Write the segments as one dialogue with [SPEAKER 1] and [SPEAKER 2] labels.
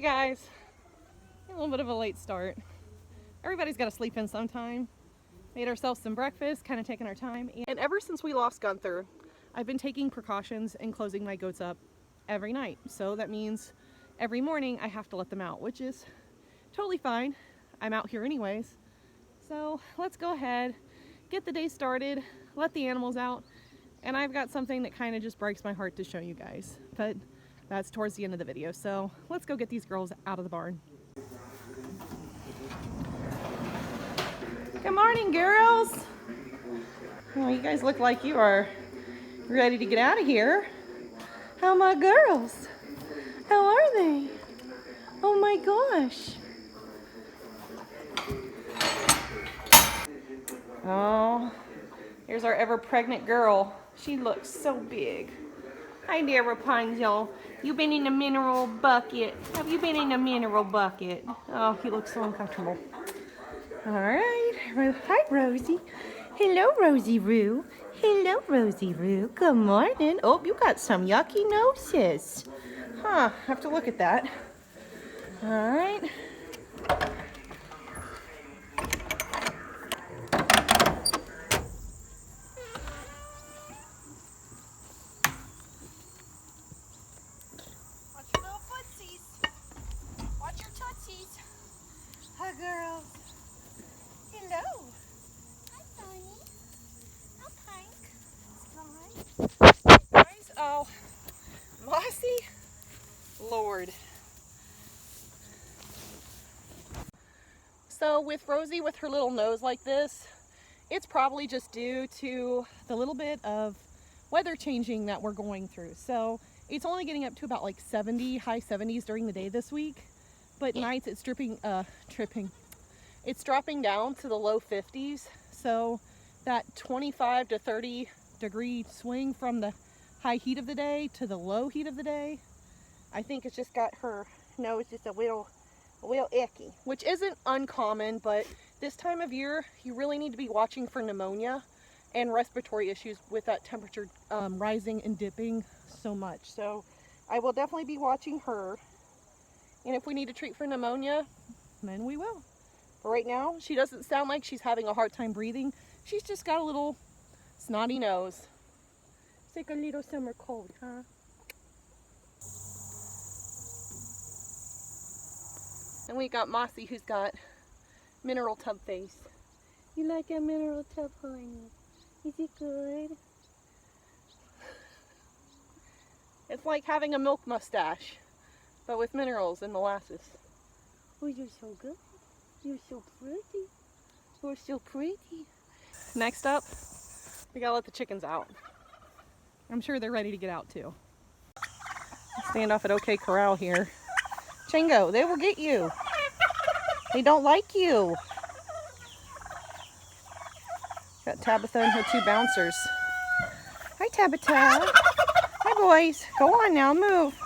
[SPEAKER 1] guys, a little bit of a late start. Everybody's got to sleep in sometime. Made ourselves some breakfast, kind of taking our time. And ever since we lost Gunther, I've been taking precautions and closing my goats up every night. So that means every morning I have to let them out, which is totally fine. I'm out here anyways. So let's go ahead, get the day started, let the animals out. And I've got something that kind of just breaks my heart to show you guys. But that's towards the end of the video. So let's go get these girls out of the barn. Good morning, girls. Well, you guys look like you are ready to get out of here. How are my girls? How are they? Oh my gosh. Oh, here's our ever pregnant girl. She looks so big. Hi there, Rapunzel. You been in the mineral bucket? Have you been in the mineral bucket? Oh, he looks so uncomfortable. All right. Hi, Rosie. Hello, Rosie Roo. Hello, Rosie Roo. Good morning. Oh, you got some yucky noses. Huh, have to look at that. All right.
[SPEAKER 2] Watch your little footsies. Watch your tootsies. Hi, girls. Hello. Hi, Bonnie. How pink. Slide.
[SPEAKER 1] Guys, oh, Mossy, Lord. So with Rosie, with her little nose like this, it's probably just due to the little bit of weather changing that we're going through. So it's only getting up to about like 70, high 70s during the day this week, but nights it's it's dropping down to the low 50s. So that 25 to 30 degree swing from the high heat of the day to the low heat of the day, I think it's just got her nose just a little icky, which isn't uncommon, but this time of year you really need to be watching for pneumonia and respiratory issues with that temperature rising and dipping so much. So I will definitely be watching her, and if we need to treat for pneumonia, then we will. But right now she doesn't sound like she's having a hard time breathing. She's just got a little snotty nose. It's like a little summer cold, huh? And we got Mossy, who's got mineral tub face. You like that mineral tub, honey? Is it good? It's like having a milk mustache, but with minerals and molasses. Oh, you're so good. You're so pretty. You're so pretty. Next up, we gotta let the chickens out. I'm sure they're ready to get out too. Stand off at OK Corral here. Chingo, they will get you. They don't like you. Got Tabitha and her two bouncers. Hi, Tabitha. Hi, boys. Go on now, move.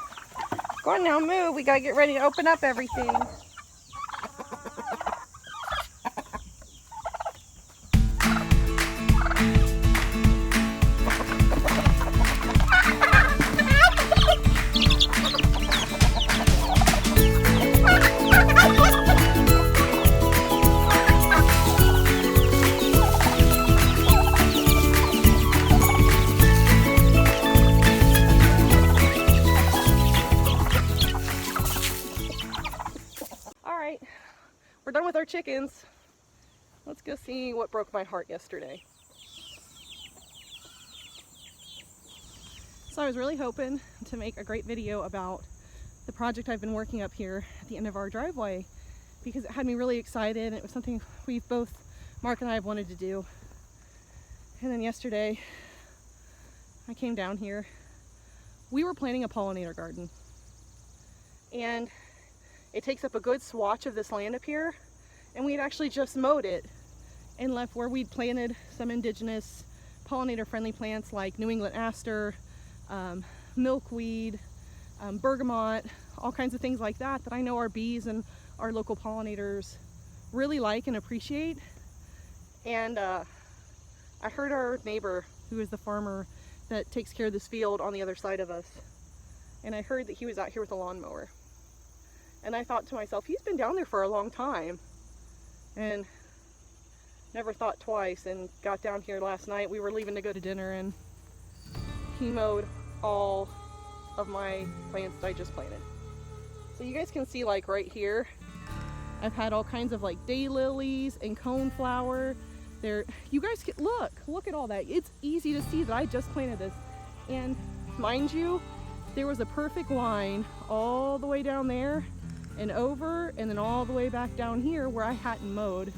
[SPEAKER 1] Go on now, move. We gotta get ready to open up everything. We're done with our chickens. Let's go see what broke my heart yesterday. So I was really hoping to make a great video about the project I've been working up here at the end of our driveway, because it had me really excited and it was something Mark and I have wanted to do. And then yesterday I came down here. We were planting a pollinator garden, and it takes up a good swatch of this land up here, and we had actually just mowed it and left where we'd planted some indigenous pollinator friendly plants like New England aster, milkweed, bergamot, all kinds of things like that I know our bees and our local pollinators really like and appreciate. And I heard our neighbor, who is the farmer that takes care of this field on the other side of us, and I heard that he was out here with a lawnmower. And I thought to myself, he's been down there for a long time. And never thought twice, and got down here last night. We were leaving to go to dinner, and he mowed all of my plants that I just planted. So you guys can see, like right here, I've had all kinds of like daylilies and coneflower. There, you guys can look at all that. It's easy to see that I just planted this. And mind you, there was a perfect line all the way down there and over, and then all the way back down here where I hadn't mowed,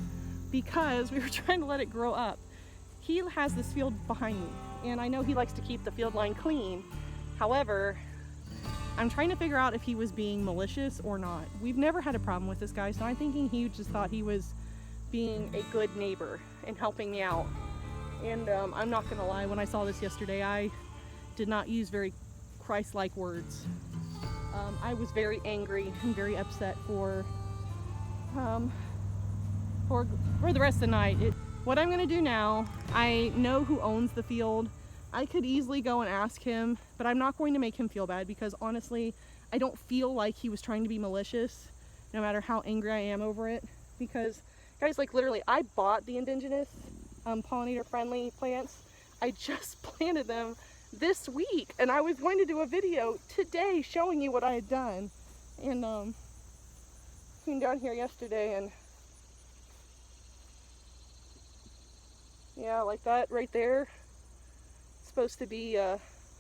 [SPEAKER 1] because we were trying to let it grow up. He has this field behind me, and I know he likes to keep the field line clean. However, I'm trying to figure out if he was being malicious or not. We've never had a problem with this guy, so I'm thinking he just thought he was being a good neighbor and helping me out. And I'm not gonna lie, when I saw this yesterday, I did not use very Christ-like words. I was very angry and very upset for the rest of the night. What I'm gonna do now, I know who owns the field. I could easily go and ask him, but I'm not going to make him feel bad, because honestly, I don't feel like he was trying to be malicious, no matter how angry I am over it. Because guys, like literally, I bought the indigenous pollinator friendly plants. I just planted them this week, and I was going to do a video today showing you what I had done. And came down here yesterday, and yeah, like that right there, it's supposed to be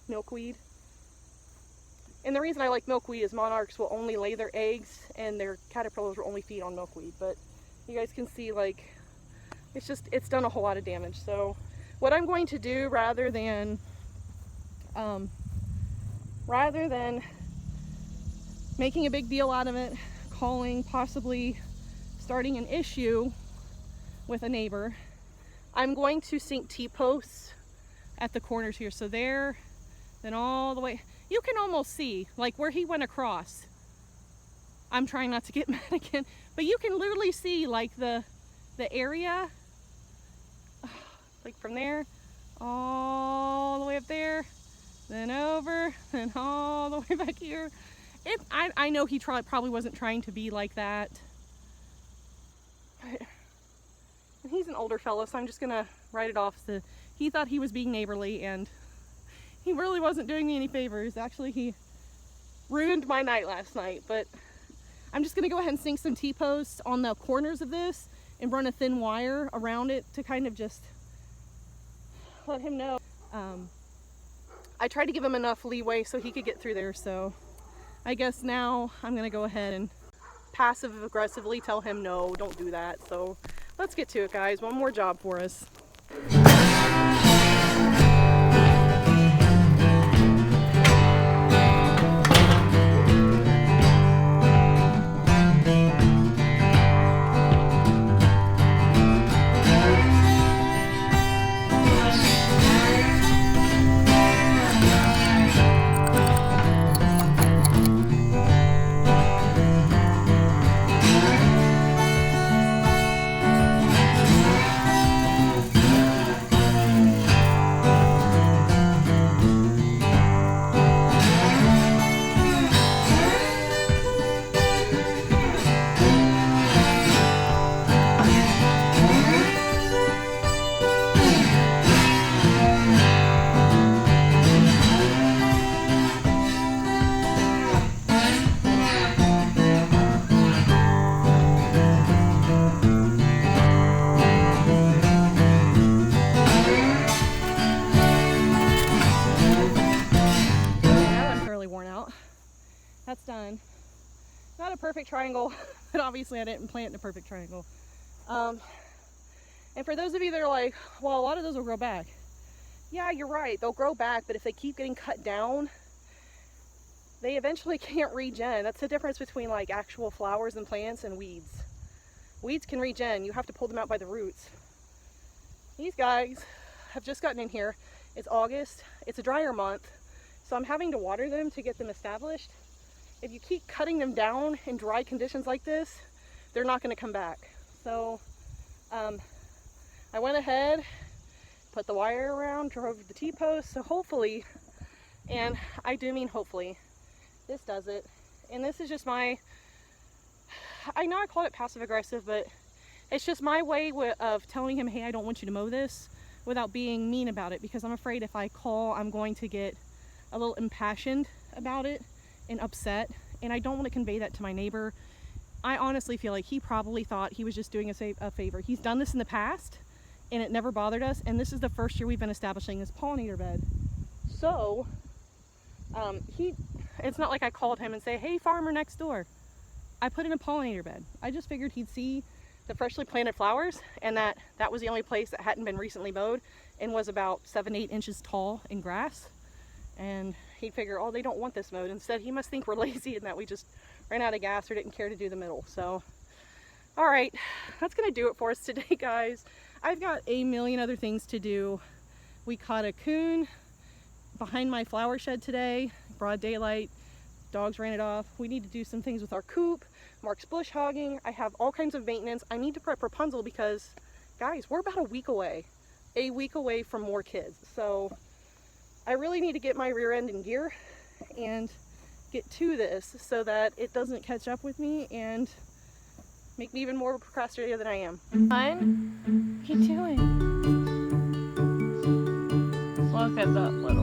[SPEAKER 1] milkweed. And the reason I like milkweed is monarchs will only lay their eggs, and their caterpillars will only feed on milkweed. But you guys can see, like, it's done a whole lot of damage. So what I'm going to do, rather than making a big deal out of it, calling, possibly starting an issue with a neighbor, I'm going to sink T-posts at the corners here. So there, then all the way. You can almost see, like where he went across. I'm trying not to get mad again, but you can literally see like the area, like from there, all the way up there, then over, then all the way back here. I know he probably wasn't trying to be like that. But he's an older fellow, so I'm just gonna write it off. So he thought he was being neighborly, and he really wasn't doing me any favors. Actually, he ruined my night last night. But I'm just gonna go ahead and sink some T-posts on the corners of this and run a thin wire around it to kind of just let him know. I tried to give him enough leeway so he could get through there, so I guess now I'm gonna go ahead and passive aggressively tell him no, don't do that. So let's get to it, guys. One more job for us. That's done. Not a perfect triangle, but obviously I didn't plant in a perfect triangle. And for those of you that are like, well, a lot of those will grow back. Yeah, you're right, they'll grow back, but if they keep getting cut down, they eventually can't regen. That's the difference between like actual flowers and plants and weeds. Weeds can regen, you have to pull them out by the roots. These guys have just gotten in here. It's August, it's a drier month, so I'm having to water them to get them established. If you keep cutting them down in dry conditions like this, they're not going to come back. So I went ahead, put the wire around, drove the T-post, so hopefully, and I do mean hopefully, this does it. And this is just my I know I called it passive aggressive, but it's just my way of telling him, hey, I don't want you to mow this, without being mean about it, because I'm afraid if I call, I'm going to get a little impassioned about it and upset, and I don't want to convey that to my neighbor. I honestly feel like he probably thought he was just doing a favor. He's done this in the past and it never bothered us, and this is the first year we've been establishing this pollinator bed. So it's not like I called him and say, hey, farmer next door, I put in a pollinator bed. I just figured he'd see the freshly planted flowers, and that was the only place that hadn't been recently mowed and was about 7-8 inches tall in grass, and he'd figure, oh, they don't want this mowed. Instead, he must think we're lazy and that we just ran out of gas or didn't care to do the middle. So all right, that's gonna do it for us today, guys. I've got a million other things to do. We caught a coon behind my flower shed today, broad daylight. Dogs ran it off. We need to do some things with our coop. Mark's bush hogging. I have all kinds of maintenance. I need to prep Rapunzel because, guys, we're about a week away from more kids. So I really need to get my rear end in gear and get to this so that it doesn't catch up with me and make me even more procrastinator than I am. Fine. What are you doing? Look at that little